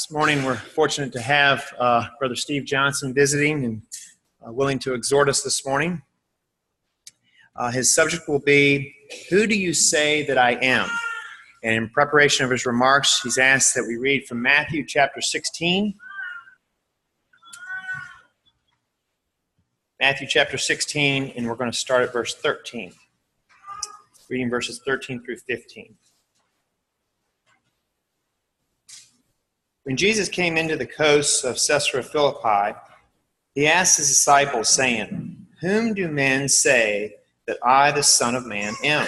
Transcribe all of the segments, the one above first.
This morning we're fortunate to have Brother Steve Johnson visiting and willing to exhort us this morning. His subject will be, "Who do you say that I am?" And in preparation of his remarks, he's asked that we read from Matthew chapter 16. Matthew chapter 16, and we're going to start at verse 13. Reading verses 13 through 15. When Jesus came into the coasts of Caesarea Philippi, he asked his disciples, saying, "Whom do men say that I, the Son of Man, am?"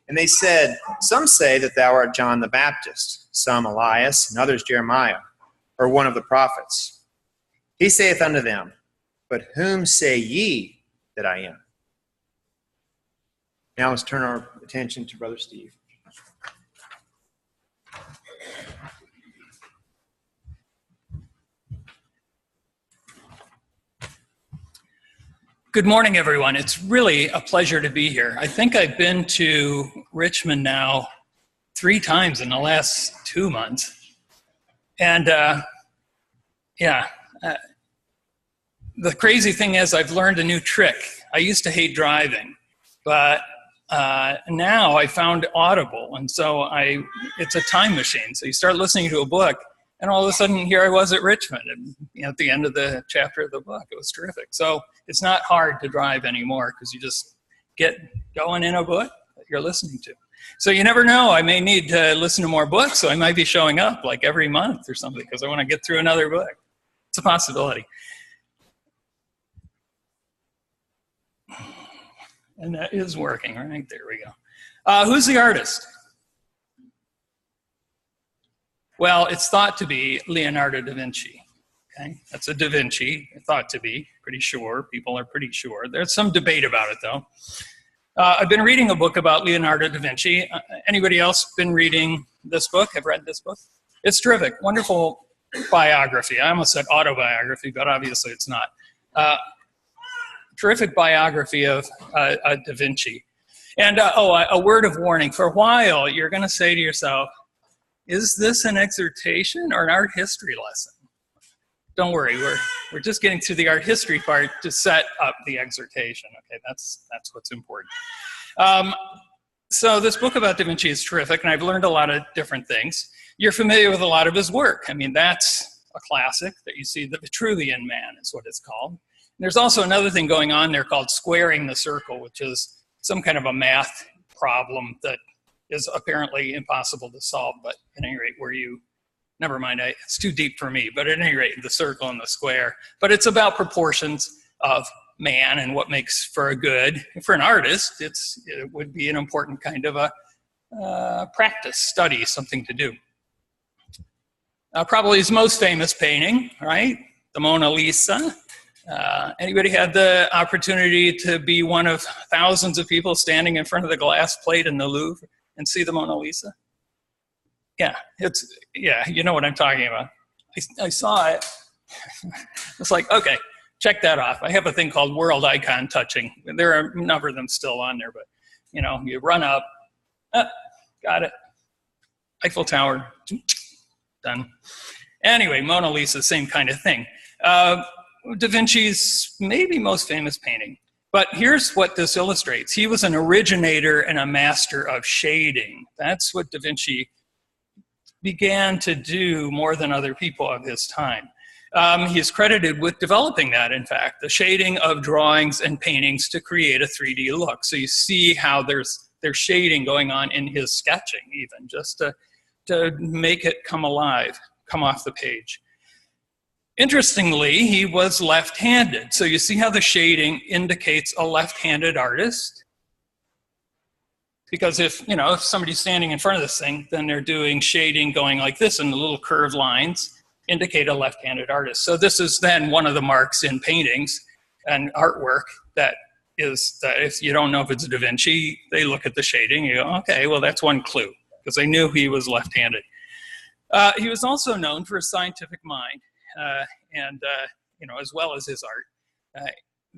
And they said, "Some say that thou art John the Baptist, some Elias, and others Jeremiah, or one of the prophets." He saith unto them, "But whom say ye that I am?" Now let's turn our attention to Brother Steve. Good morning, everyone. It's really a pleasure to be here. I think I've been to Richmond now 3 times in the last 2 months. And the crazy thing is I've learned a new trick. I used to hate driving, but now I found Audible. And so it's a time machine. So you start listening to a book, and all of a sudden, here I was at Richmond, and at the end of the chapter of the book. It was terrific. So it's not hard to drive anymore because you just get going in a book that you're listening to. So you never know. I may need to listen to more books, so I might be showing up like every month or something because I want to get through another book. It's a possibility. And that is working, right? There we go. Who's the artist? Well, it's thought to be Leonardo Da Vinci. Okay, that's a Da Vinci, thought to be, pretty sure. People are pretty sure. There's some debate about it, though. I've been reading a book about Leonardo da Vinci. Anybody else been reading this book? Have read this book? It's terrific. Wonderful biography. I almost said autobiography, but obviously it's not. Terrific biography of Da Vinci. And a word of warning. For a while, you're going to say to yourself, is this an exhortation or an art history lesson? Don't worry, we're just getting to the art history part to set up the exhortation. Okay, that's what's important. So this book about Da Vinci is terrific, and I've learned a lot of different things. You're familiar with a lot of his work. I mean, that's a classic that you see. The Vitruvian Man is what it's called. And there's also another thing going on there called squaring the circle, which is some kind of a math problem that is apparently impossible to solve, but at any rate, never mind, it's too deep for me, but at any rate, the circle and the square. But it's about proportions of man and what makes for a good. For an artist, it would be an important kind of a practice, study, something to do. Probably his most famous painting, right? The Mona Lisa. Anybody had the opportunity to be one of thousands of people standing in front of the glass plate in the Louvre and see the Mona Lisa? Yeah, you know what I'm talking about. I saw it. It's like, okay, check that off. I have a thing called world icon touching. There are a number of them still on there, but you run up, got it. Eiffel Tower, done. Anyway, Mona Lisa, same kind of thing. Da Vinci's maybe most famous painting. But here's what this illustrates. He was an originator and a master of shading. That's what Da Vinci began to do more than other people of his time. He's credited with developing that, in fact, the shading of drawings and paintings to create a 3D look. So you see how there's shading going on in his sketching even, just to make it come alive, come off the page. Interestingly, he was left-handed. So you see how the shading indicates a left-handed artist? Because if somebody's standing in front of this thing, then they're doing shading going like this, and the little curved lines indicate a left-handed artist. So this is then one of the marks in paintings and artwork that if you don't know if it's Da Vinci, they look at the shading, you go, okay, well, that's one clue, because they knew he was left-handed. He was also known for his scientific mind. As well as his art.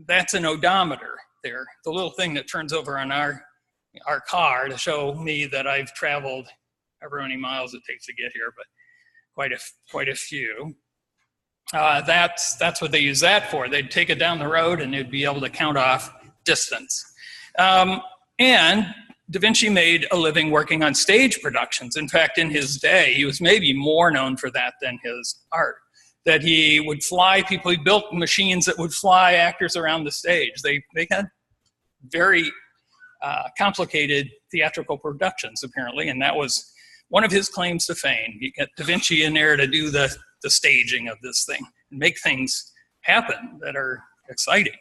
That's an odometer there, the little thing that turns over on our car to show me that I've traveled however many miles it takes to get here. But quite a few. That's what they use that for. They'd take it down the road and they'd be able to count off distance. And Da Vinci made a living working on stage productions. In fact, in his day, he was maybe more known for that than his art. That he would fly people, he built machines that would fly actors around the stage. They had very complicated theatrical productions, apparently, and that was one of his claims to fame. He got Da Vinci in there to do the staging of this thing and make things happen that are exciting.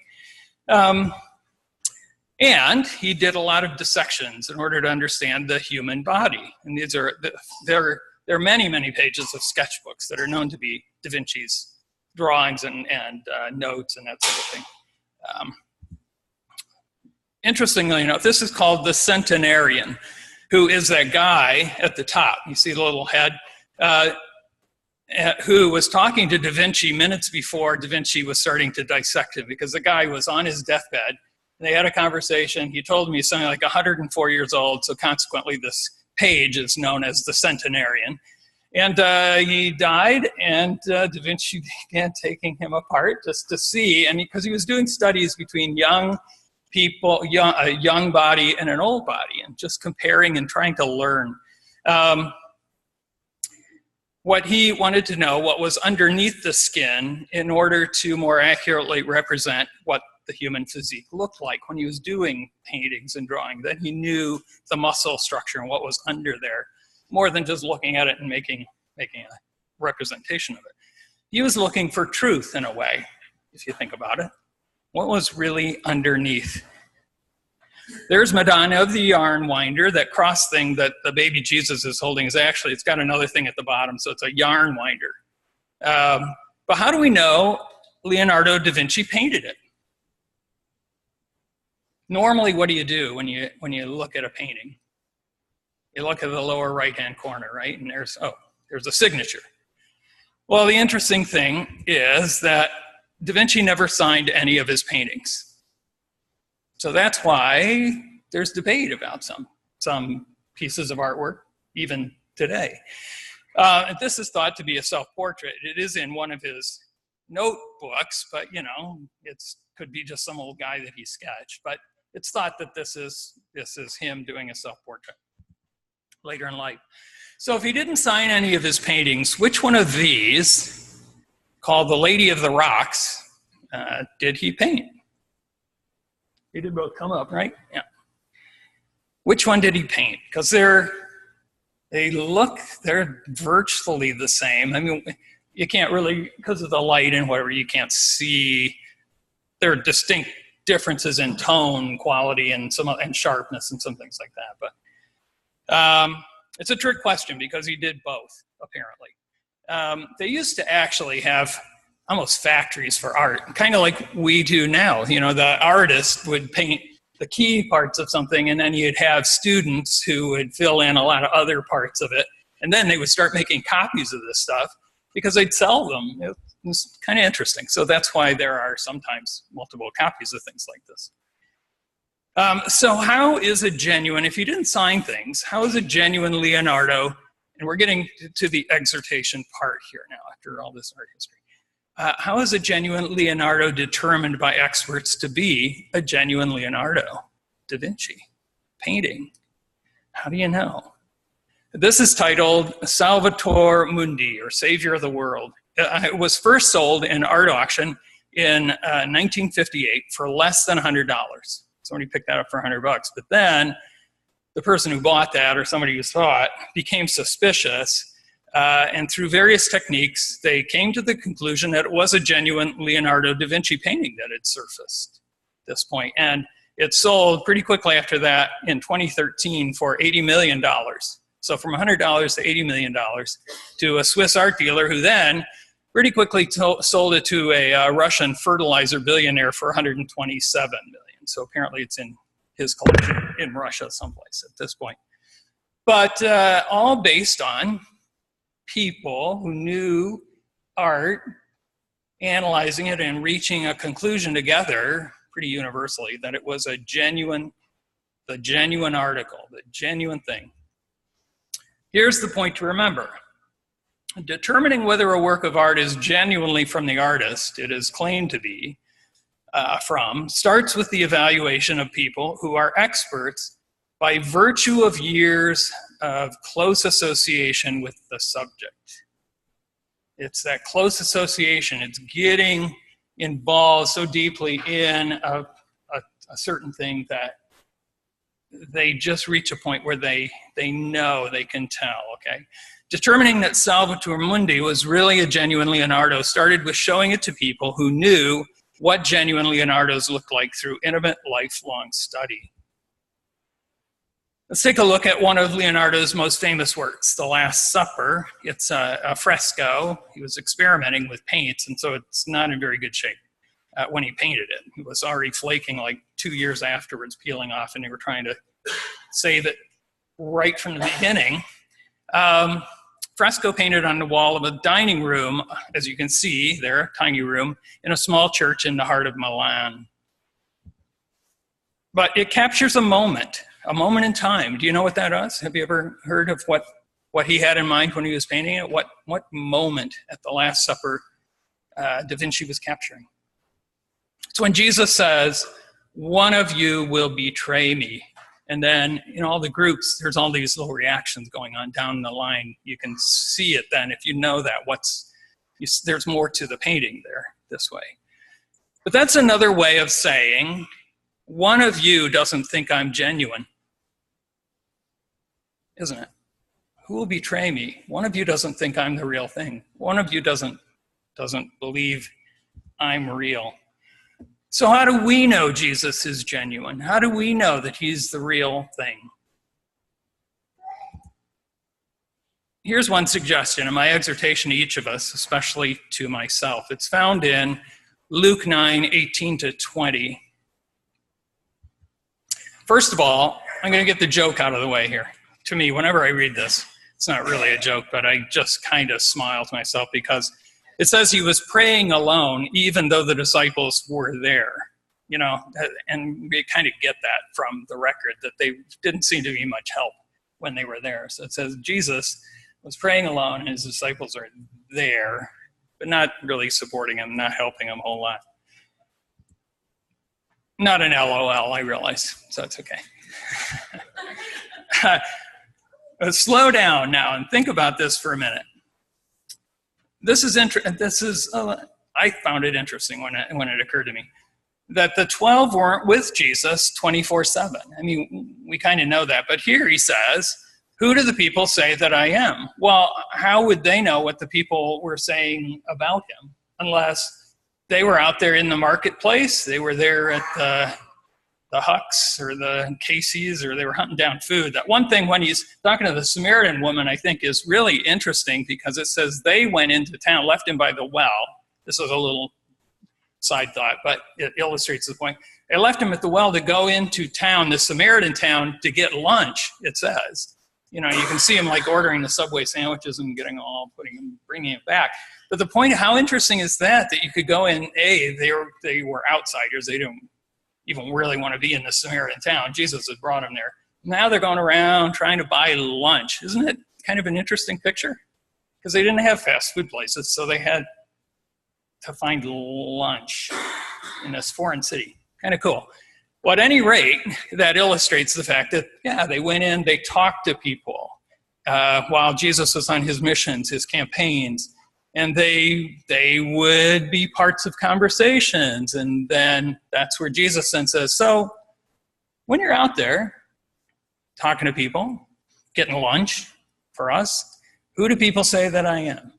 And he did a lot of dissections in order to understand the human body. And these are there are many, many pages of sketchbooks that are known to be Da Vinci's drawings and notes and that sort of thing. Interestingly enough, this is called the Centenarian, who is that guy at the top. You see the little head, who was talking to Da Vinci minutes before Da Vinci was starting to dissect him, because the guy was on his deathbed. And they had a conversation. He told me he's something like 104 years old, so consequently this page is known as the Centenarian. And he died, and Da Vinci began taking him apart just to see, and because he was doing studies between young people, a young body and an old body, and just comparing and trying to learn. What he wanted to know, what was underneath the skin, in order to more accurately represent what the human physique looked like when he was doing paintings and drawing. Then he knew the muscle structure and what was under there, more than just looking at it and making a representation of it. He was looking for truth in a way, if you think about it. What was really underneath? There's Madonna of the yarn winder. That cross thing that the baby Jesus is holding is actually, it's got another thing at the bottom, so it's a yarn winder. But how do we know Leonardo da Vinci painted it? Normally, what do you do when you look at a painting? You look at the lower right-hand corner, right? And there's a signature. Well, the interesting thing is that Da Vinci never signed any of his paintings. So that's why there's debate about some pieces of artwork, even today. This is thought to be a self-portrait. It is in one of his notebooks, but it could be just some old guy that he sketched. But it's thought that this is him doing a self-portrait later in life. So if he didn't sign any of his paintings, which one of these, called The Lady of the Rocks, did he paint? They did both come up, right? Yeah. Which one did he paint? Because they're virtually the same. I mean, you can't really, because of the light and whatever, you can't see. There are distinct differences in tone, quality, and sharpness, and some things like that. But it's a trick question because he did both, apparently. They used to actually have almost factories for art, kind of like we do now. The artist would paint the key parts of something, and then you'd have students who would fill in a lot of other parts of it, and then they would start making copies of this stuff because they'd sell them. It's kind of interesting. So that's why there are sometimes multiple copies of things like this. So how is a genuine, if you didn't sign things, how is a genuine Leonardo, and we're getting to the exhortation part here now after all this art history. How is a genuine Leonardo determined by experts to be a genuine Leonardo da Vinci painting? How do you know? This is titled Salvator Mundi, or Savior of the World. It was first sold in art auction in 1958 for less than $100. Somebody picked that up for $100, but then the person who bought that, or somebody who saw it, became suspicious, and through various techniques, they came to the conclusion that it was a genuine Leonardo da Vinci painting that had surfaced at this point. And it sold pretty quickly after that in 2013 for $80 million. So from $100 to $80 million to a Swiss art dealer who then pretty quickly sold it to a Russian fertilizer billionaire for $127 million. So apparently it's in his collection in Russia someplace at this point. But all based on people who knew art, analyzing it and reaching a conclusion together pretty universally that it was the genuine article, the genuine thing. Here's the point to remember. Determining whether a work of art is genuinely from the artist it is claimed to be from starts with the evaluation of people who are experts by virtue of years of close association with the subject. It's that close association. It's getting involved so deeply in a certain thing that they just reach a point where they know, they can tell, okay? Determining that Salvator Mundi was really a genuine Leonardo started with showing it to people who knew what genuine Leonardos looked like through intimate, lifelong study. Let's take a look at one of Leonardo's most famous works, The Last Supper. It's a fresco. He was experimenting with paints, and so it's not in very good shape when he painted it. It was already flaking like 2 years afterwards, peeling off, and they were trying to save it right from the beginning. Fresco painted on the wall of a dining room, as you can see there, a tiny room, in a small church in the heart of Milan. But it captures a moment in time. Do you know what that is? Have you ever heard of what he had in mind when he was painting it? What moment at the Last Supper Da Vinci was capturing? It's when Jesus says, "One of you will betray me." And then in all the groups, there's all these little reactions going on down the line. You can see it then if you know that. There's more to the painting there this way. But that's another way of saying, one of you doesn't think I'm genuine, isn't it? Who will betray me? One of you doesn't think I'm the real thing. One of you doesn't believe I'm real. So how do we know Jesus is genuine? How do we know that he's the real thing? Here's one suggestion in my exhortation to each of us, especially to myself. It's found in Luke 9:18-20. First of all, I'm going to get the joke out of the way here. To me, whenever I read this, it's not really a joke, but I just kind of smile to myself because it says he was praying alone, even though the disciples were there, and we kind of get that from the record, that they didn't seem to be much help when they were there. So it says Jesus was praying alone, and his disciples are there, but not really supporting him, not helping him a whole lot. Not an LOL, I realize, so it's okay. Slow down now and think about this for a minute. I found it interesting when it occurred to me that the 12 weren't with Jesus 24/7. I mean, we kind of know that, but here he says, "Who do the people say that I am?" Well, how would they know what the people were saying about him unless they were out there in the marketplace? They were there at the Hucks or the Casey's, or they were hunting down food. That one thing when he's talking to the Samaritan woman, I think is really interesting because it says they went into town, left him by the well. This is a little side thought, but it illustrates the point. They left him at the well to go into town, the Samaritan town, to get lunch, it says. You can see him like ordering the Subway sandwiches and bringing it back. But the point, how interesting is that you could go in, they were outsiders. They didn't even really want to be in the Samaritan town. Jesus had brought them there. Now they're going around trying to buy lunch. Isn't it kind of an interesting picture? Because they didn't have fast food places, so they had to find lunch in this foreign city. Kind of cool. Well, at any rate, that illustrates the fact that, they went in, they talked to people while Jesus was on his missions, his campaigns, and they would be parts of conversations. And then that's where Jesus then says, so when you're out there talking to people, getting lunch for us, who do people say that I am?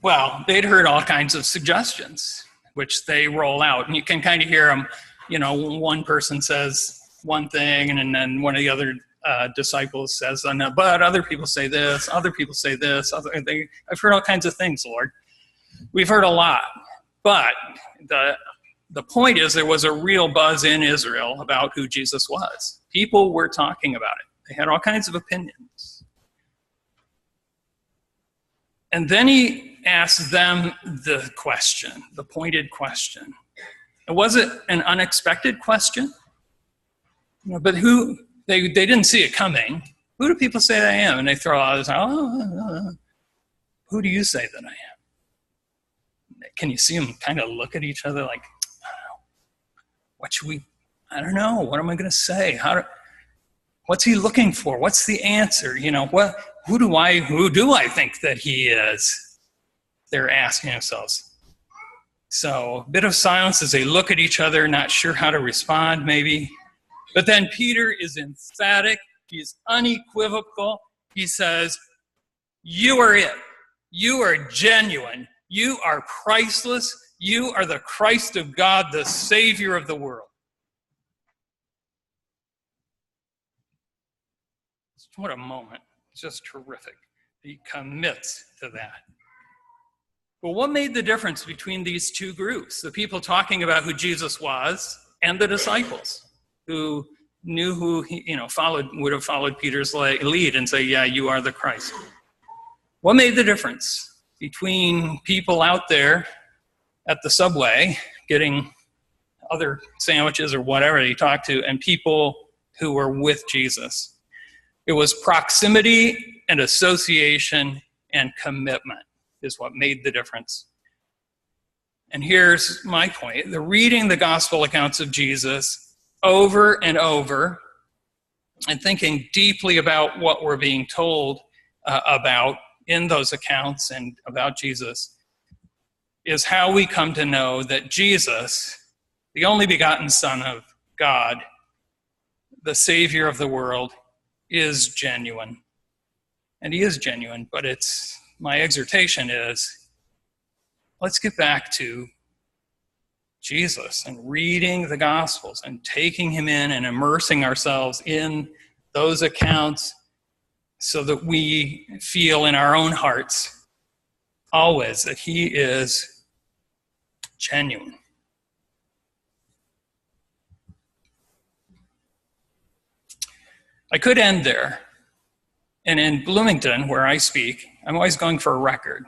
Well, they'd heard all kinds of suggestions, which they roll out. And you can kind of hear them, one person says one thing, and then one of the other disciples says, but other people say this, other people say this. I've heard all kinds of things, Lord. We've heard a lot. But the point is there was a real buzz in Israel about who Jesus was. People were talking about it. They had all kinds of opinions. And then he asked them the question, the pointed question. And was it an unexpected question? But who they didn't see it coming. Who do people say that I am? And they throw out this, who do you say that I am? Can you see them kind of look at each other like, what should we, I don't know, what am I going to say? What's he looking for? What's the answer? Who do I think that he is? They're asking themselves. So a bit of silence as they look at each other, not sure how to respond maybe. But then Peter is emphatic. He's unequivocal. He says, you are it. You are genuine. You are priceless. You are the Christ of God, the Savior of the world. What a moment. Just terrific. He commits to that. But what made the difference between these two groups? The people talking about who Jesus was and the disciples who knew who he, would have followed Peter's lead and say, yeah, you are the Christ. What made the difference between people out there at the subway getting other sandwiches or whatever they talked to and people who were with Jesus? It was proximity and association and commitment is what made the difference. And here's my point. Reading the gospel accounts of Jesus over and over and thinking deeply about what we're being told about in those accounts and about Jesus is how we come to know that Jesus, the only begotten Son of God, the Savior of the world, is genuine. And he is genuine, but my exhortation is, let's get back to Jesus and reading the Gospels and taking him in and immersing ourselves in those accounts so that we feel in our own hearts always that he is genuine. I could end there. And in Bloomington, where I speak, I'm always going for a record.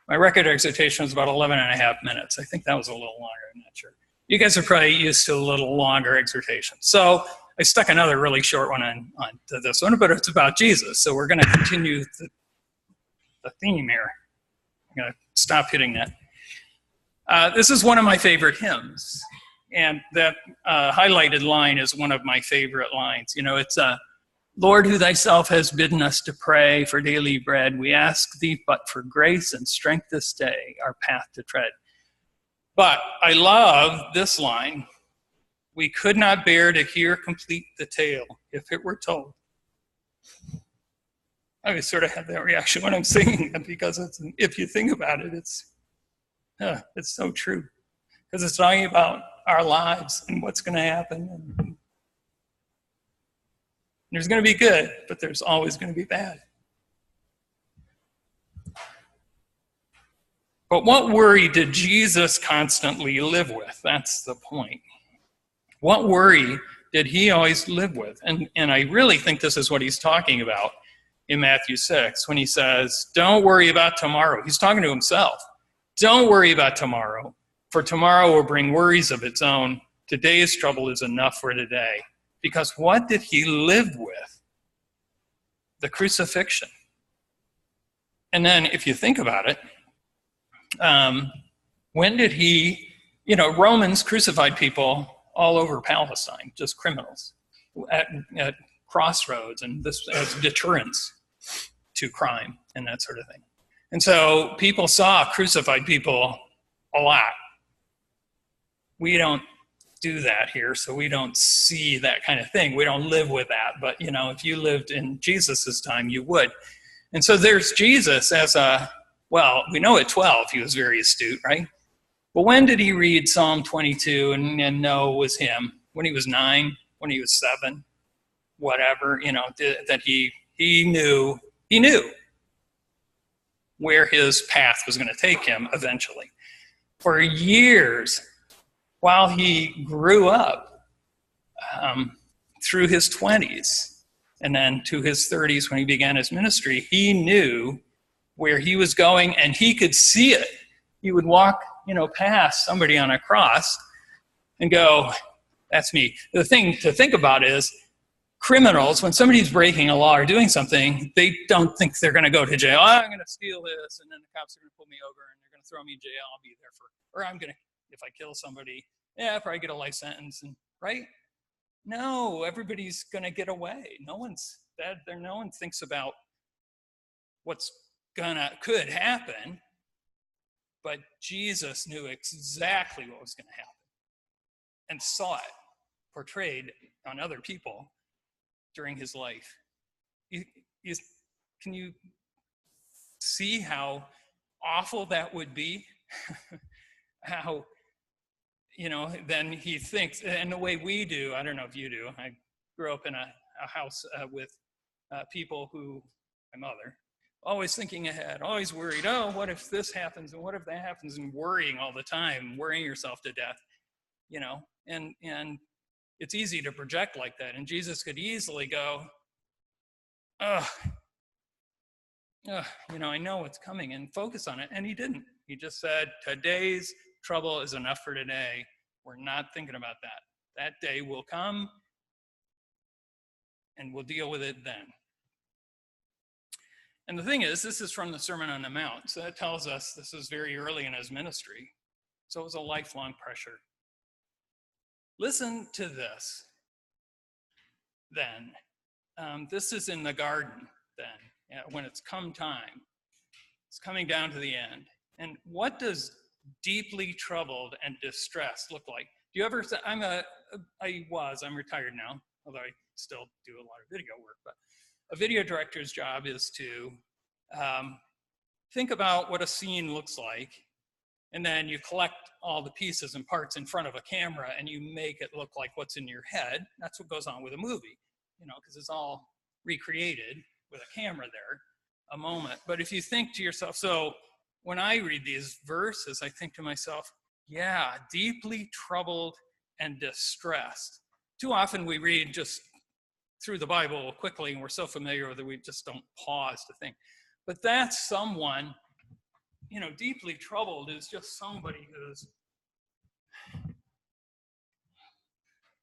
My record exhortation was about 11 and a half minutes. I think that was a little longer, I'm not sure. You guys are probably used to a little longer exhortation. So I stuck another really short one on to this one, but it's about Jesus. So we're going to continue the theme here. I'm going to stop hitting that. This is one of my favorite hymns. And that highlighted line is one of my favorite lines. It's Lord, who thyself has bidden us to pray for daily bread, we ask thee but for grace and strength this day, our path to tread. But I love this line. We could not bear to hear complete the tale if it were told. I always sort of have that reaction when I'm singing it because if you think about it, it's so true. Because it's talking about our lives and what's going to happen. And there's going to be good, but there's always going to be bad. But what worry did Jesus constantly live with? That's the point. What worry did he always live with? And I really think this is what he's talking about in Matthew 6 when he says, don't worry about tomorrow. He's talking to himself. Don't worry about tomorrow, for tomorrow will bring worries of its own. Today's trouble is enough for today. Because what did he live with? The crucifixion. And then if you think about it, when did he, Romans crucified people all over Palestine, just criminals, at crossroads, and this as deterrence to crime and that sort of thing. And so people saw crucified people a lot. We don't do that here, so we don't see that kind of thing. We don't live with that, but if you lived in Jesus's time, you would. And so there's Jesus as we know at 12 he was very astute, right? But when did he read Psalm 22 and know it was him? When he was 9, when he was 7, whatever, that he knew where his path was going to take him eventually. For years, while he grew up through his 20s and then to his 30s when he began his ministry, he knew where he was going and he could see it. He would walk, past somebody on a cross and go, that's me. The thing to think about is criminals, when somebody's breaking a law or doing something, they don't think they're going to go to jail. Oh, I'm going to steal this, and then the cops are going to pull me over, and they're going to throw me in jail. I'll be there or I'm going to, if I kill somebody, I'll probably get a life sentence, and right? No, everybody's going to get away. No one thinks about what's could happen, but Jesus knew exactly what was going to happen and saw it portrayed on other people during his life. Can you see how awful that would be? How, then he thinks, and the way we do, I don't know if you do, I grew up in a house with people who, my mother, always thinking ahead, always worried, oh, what if this happens, and what if that happens, and worrying all the time, worrying yourself to death, and it's easy to project like that. And Jesus could easily go, I know what's coming, and focus on it. And he didn't. He just said, today's trouble is enough for today. We're not thinking about that. That day will come, and we'll deal with it then. And the thing is, this is from the Sermon on the Mount. So that tells us this is very early in his ministry. So it was a lifelong pressure. Listen to this, then. This is in the garden, then, when it's come time. It's coming down to the end. And what does deeply troubled and distressed look like? Do you ever, I'm retired now, although I still do a lot of video work, but a video director's job is to think about what a scene looks like, and then you collect all the pieces and parts in front of a camera, and you make it look like what's in your head. That's what goes on with a movie, because it's all recreated with a camera there, a moment. But if you think to yourself, so when I read these verses, I think to myself, yeah, deeply troubled and distressed. Too often we read just through the Bible quickly, and we're so familiar with it, we just don't pause to think. But that's someone, deeply troubled is just somebody who's,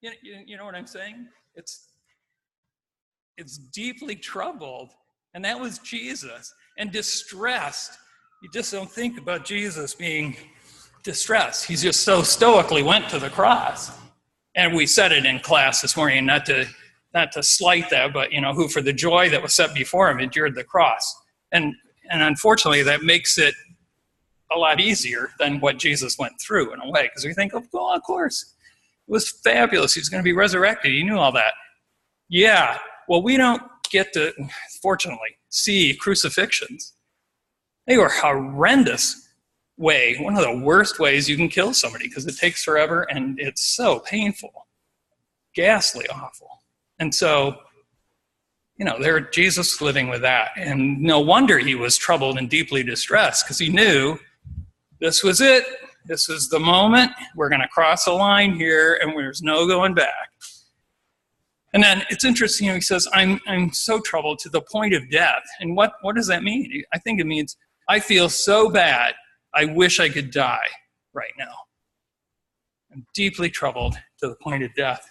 you know what I'm saying? It's deeply troubled, and that was Jesus. And distressed, you just don't think about Jesus being distressed. He's just so stoically went to the cross. And we said it in class this morning, not to slight that, but who for the joy that was set before him endured the cross. And unfortunately, that makes it a lot easier than what Jesus went through in a way, because we think, oh, well, of course, it was fabulous. He's going to be resurrected. He knew all that. Yeah, well, we don't get to, fortunately, see crucifixions. They were horrendous way, one of the worst ways you can kill somebody, because it takes forever and it's so painful, ghastly, awful. And so, there Jesus living with that. And no wonder he was troubled and deeply distressed, because he knew this was it. This is the moment. We're going to cross a line here, and there's no going back. And then it's interesting, he says, I'm so troubled to the point of death. And what does that mean? I think it means I feel so bad, I wish I could die right now. I'm deeply troubled to the point of death.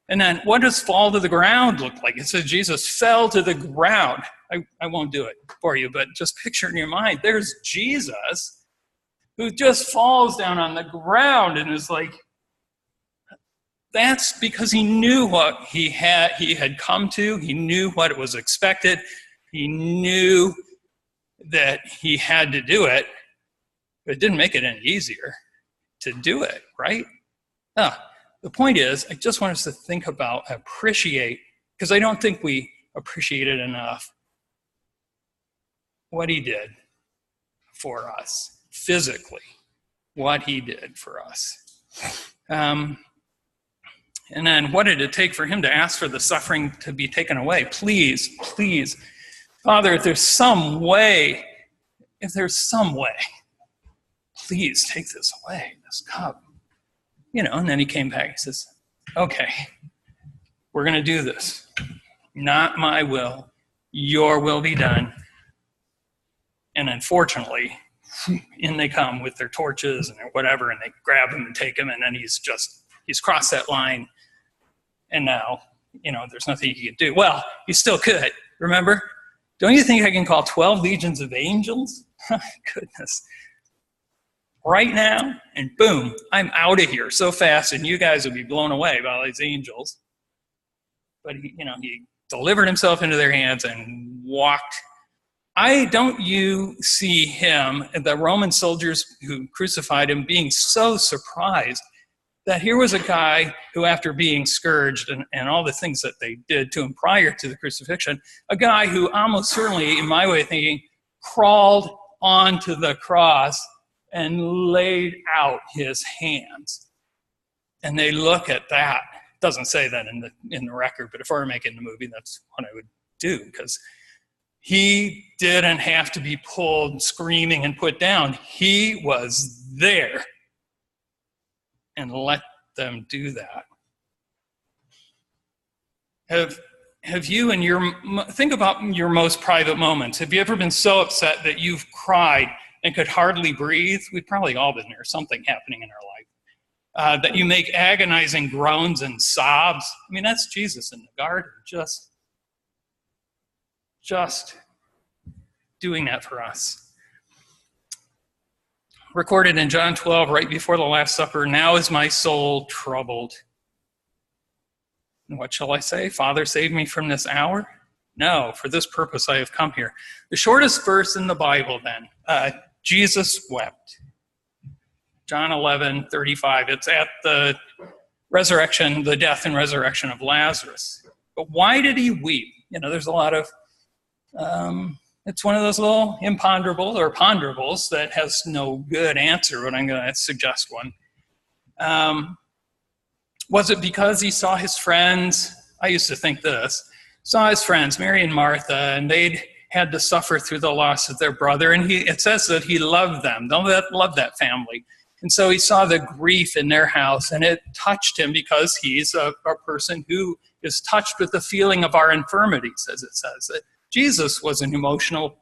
And then what does fall to the ground look like? It says Jesus fell to the ground. I won't do it for you, but just picture in your mind, there's Jesus who just falls down on the ground and is like, that's because he knew what he had come to. He knew what was expected. He knew that he had to do it, but it didn't make it any easier to do it, right? The point is, I just want us to think about, appreciate, because I don't think we appreciate it enough, what he did for us, physically, what he did for us. And then what did it take for him to ask for the suffering to be taken away? Please, please, Father, if there's some way, please take this away, this cup. And then he came back. He says, okay, we're going to do this. Not my will, your will be done. And unfortunately, in they come with their torches and their whatever, and they grab him and take him, and then he's crossed that line. And now, there's nothing he could do. Well, he still could, remember? Don't you think I can call 12 legions of angels? Goodness. Right now, and boom, I'm out of here so fast, and you guys will be blown away by all these angels. But he delivered himself into their hands and walked. Don't you see him, the Roman soldiers who crucified him, being so surprised that here was a guy who, after being scourged and all the things that they did to him prior to the crucifixion, a guy who almost certainly, in my way of thinking, crawled onto the cross and laid out his hands. And they look at that. It doesn't say that in the record, but if I were making the movie, that's what I would do, because he didn't have to be pulled screaming and put down. He was there. And let them do that. Have you, think about your most private moments. Have you ever been so upset that you've cried and could hardly breathe? We've probably all been there, something happening in our life. That you make agonizing groans and sobs. I mean, that's Jesus in the garden, just doing that for us. Recorded in John 12, right before the Last Supper, "Now is my soul troubled. And what shall I say? Father, save me from this hour? No, for this purpose I have come here." The shortest verse in the Bible then, Jesus wept. John 11:35. It's at the resurrection, the death and resurrection of Lazarus. But why did he weep? There's a lot of, it's one of those little imponderables or ponderables that has no good answer, but I'm going to suggest one. Was it because he saw his friends? I used to think this. Saw his friends, Mary and Martha, and they'd had to suffer through the loss of their brother. And it says that he loved them. Loved that family. And so he saw the grief in their house, and it touched him because he's a person who is touched with the feeling of our infirmities, as it says. Jesus was an emotional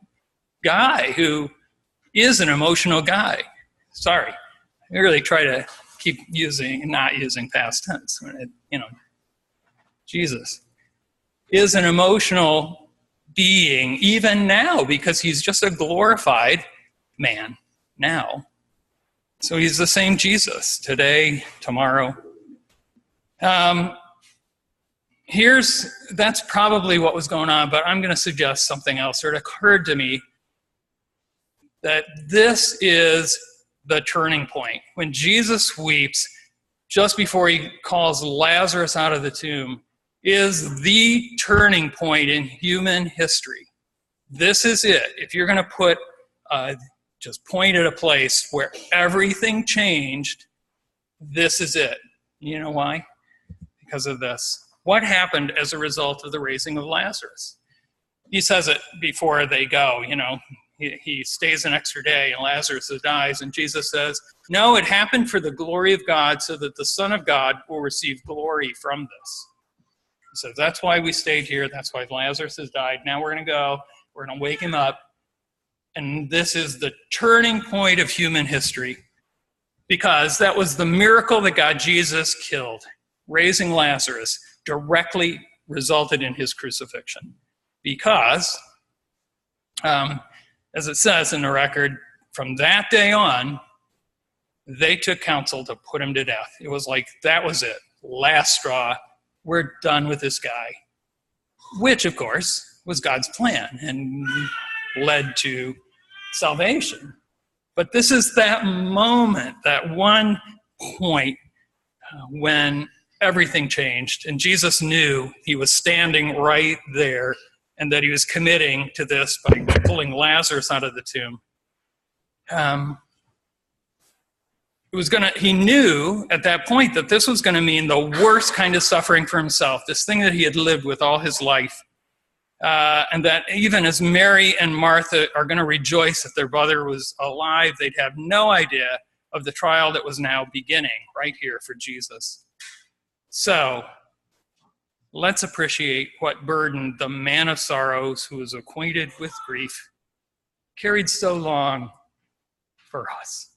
guy who is an emotional guy. Sorry. I really try to keep not using past tense. Jesus is an emotional being even now, because he's just a glorified man now. So he's the same Jesus today, tomorrow. That's probably what was going on, but I'm going to suggest something else. It occurred to me that this is the turning point. When Jesus weeps, just before he calls Lazarus out of the tomb, is the turning point in human history. This is it. If you're going to just point at a place where everything changed, this is it. You know why? Because of this. What happened as a result of the raising of Lazarus? He says it before they go, he stays an extra day and Lazarus dies, and Jesus says, no, it happened for the glory of God, so that the Son of God will receive glory from this. He says, that's why we stayed here. That's why Lazarus has died. Now we're going to go. We're going to wake him up. And this is the turning point of human history, because that was the miracle that got Jesus killed. Raising Lazarus directly resulted in his crucifixion. Because, as it says in the record, from that day on, they took counsel to put him to death. It was like, that was it. Last straw. We're done with this guy. Which, of course, was God's plan and led to salvation. But this is that moment, that one point when everything changed, and Jesus knew he was standing right there, and that he was committing to this by pulling Lazarus out of the tomb. He knew at that point that this was going to mean the worst kind of suffering for himself, this thing that he had lived with all his life. And that even as Mary and Martha are going to rejoice that their brother was alive, they'd have no idea of the trial that was now beginning right here for Jesus. So, let's appreciate what burden the man of sorrows, who was acquainted with grief, carried so long for us.